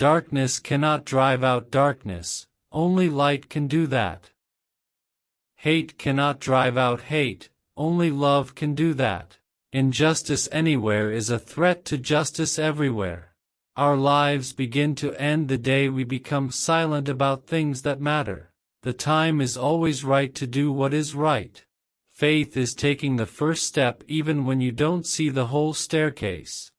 Darkness cannot drive out darkness, only light can do that. Hate cannot drive out hate, only love can do that. Injustice anywhere is a threat to justice everywhere. Our lives begin to end the day we become silent about things that matter. The time is always right to do what is right. Faith is taking the first step even when you don't see the whole staircase.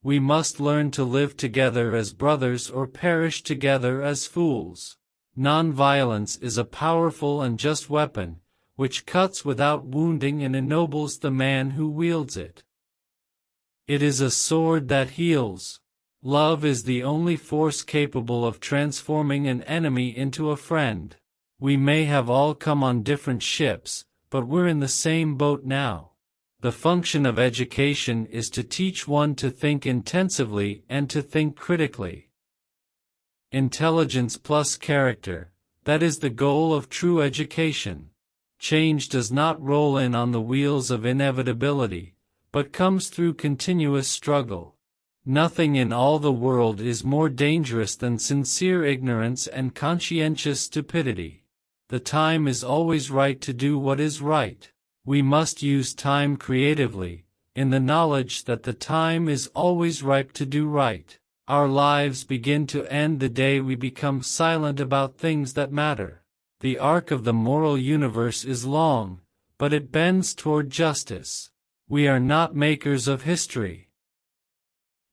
We must learn to live together as brothers or perish together as fools. Non-violence is a powerful and just weapon, which cuts without wounding and ennobles the man who wields it. It is a sword that heals. Love is the only force capable of transforming an enemy into a friend. We may have all come on different ships, but we're in the same boat now. The function of education is to teach one to think intensively and to think critically. Intelligence plus character, that is the goal of true education. Change does not roll in on the wheels of inevitability, but comes through continuous struggle. Nothing in all the world is more dangerous than sincere ignorance and conscientious stupidity. The time is always right to do what is right. We must use time creatively, in the knowledge that the time is always ripe to do right. Our lives begin to end the day we become silent about things that matter. The arc of the moral universe is long, but it bends toward justice. We are not makers of history.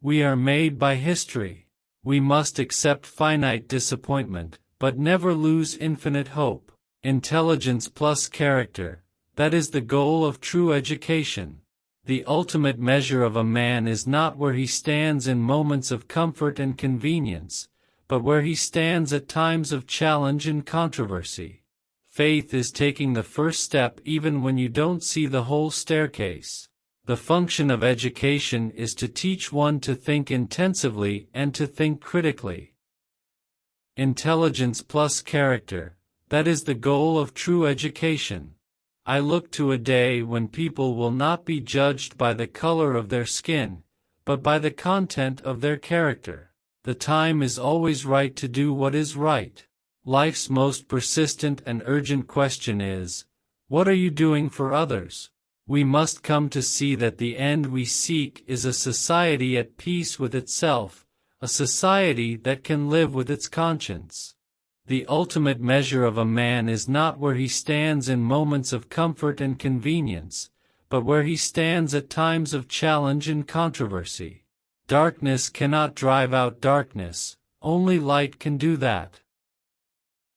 We are made by history. We must accept finite disappointment, but never lose infinite hope. Intelligence plus character, that is the goal of true education. The ultimate measure of a man is not where he stands in moments of comfort and convenience, but where he stands at times of challenge and controversy. Faith is taking the first step even when you don't see the whole staircase. The function of education is to teach one to think intensively and to think critically. Intelligence plus character, that is the goal of true education. I look to a day when people will not be judged by the color of their skin, but by the content of their character. The time is always right to do what is right. Life's most persistent and urgent question is, what are you doing for others? We must come to see that the end we seek is a society at peace with itself, a society that can live with its conscience. The ultimate measure of a man is not where he stands in moments of comfort and convenience, but where he stands at times of challenge and controversy. Darkness cannot drive out darkness, only light can do that.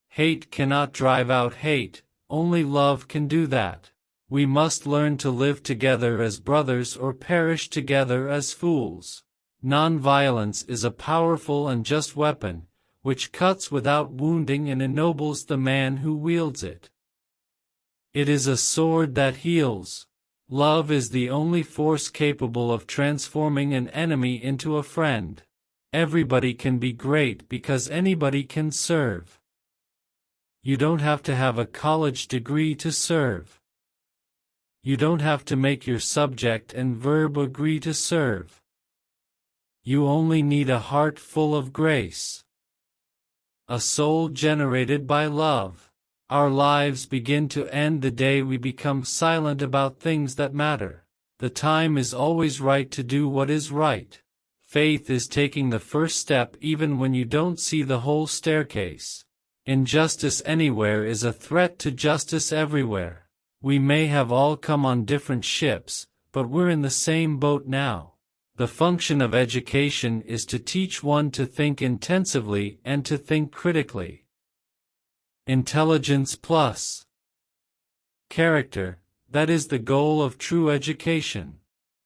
Hate cannot drive out hate, only love can do that. We must learn to live together as brothers or perish together as fools. Non-violence is a powerful and just weapon, which cuts without wounding and ennobles the man who wields it. It is a sword that heals. Love is the only force capable of transforming an enemy into a friend. Everybody can be great because anybody can serve. You don't have to have a college degree to serve. You don't have to make your subject and verb agree to serve. You only need a heart full of grace. A soul generated by love. Our lives begin to end the day we become silent about things that matter. The time is always right to do what is right. Faith is taking the first step even when you don't see the whole staircase. Injustice anywhere is a threat to justice everywhere. We may have all come on different ships, but we're in the same boat now. The function of education is to teach one to think intensively and to think critically. Intelligence plus character, that is the goal of true education.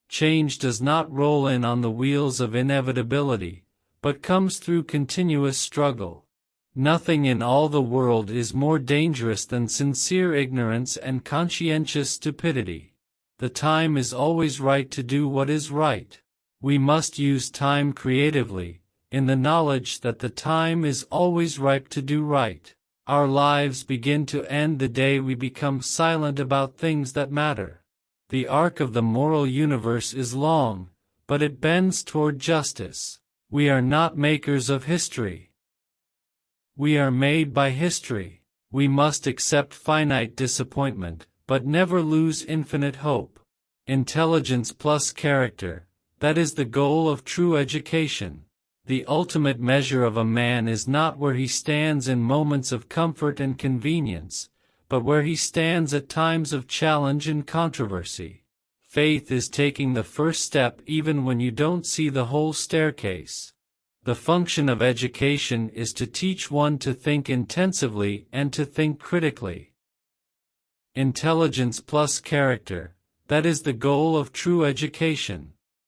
Change does not roll in on the wheels of inevitability, but comes through continuous struggle. Nothing in all the world is more dangerous than sincere ignorance and conscientious stupidity. The time is always right to do what is right. We must use time creatively, in the knowledge that the time is always ripe to do right. Our lives begin to end the day we become silent about things that matter. The arc of the moral universe is long, but it bends toward justice. We are not makers of history. We are made by history. We must accept finite disappointment, but never lose infinite hope. Intelligence plus character, that is the goal of true education. The ultimate measure of a man is not where he stands in moments of comfort and convenience, but where he stands at times of challenge and controversy. Faith is taking the first step even when you don't see the whole staircase. The function of education is to teach one to think intensively and to think critically. Intelligence plus character, that is the goal of true education.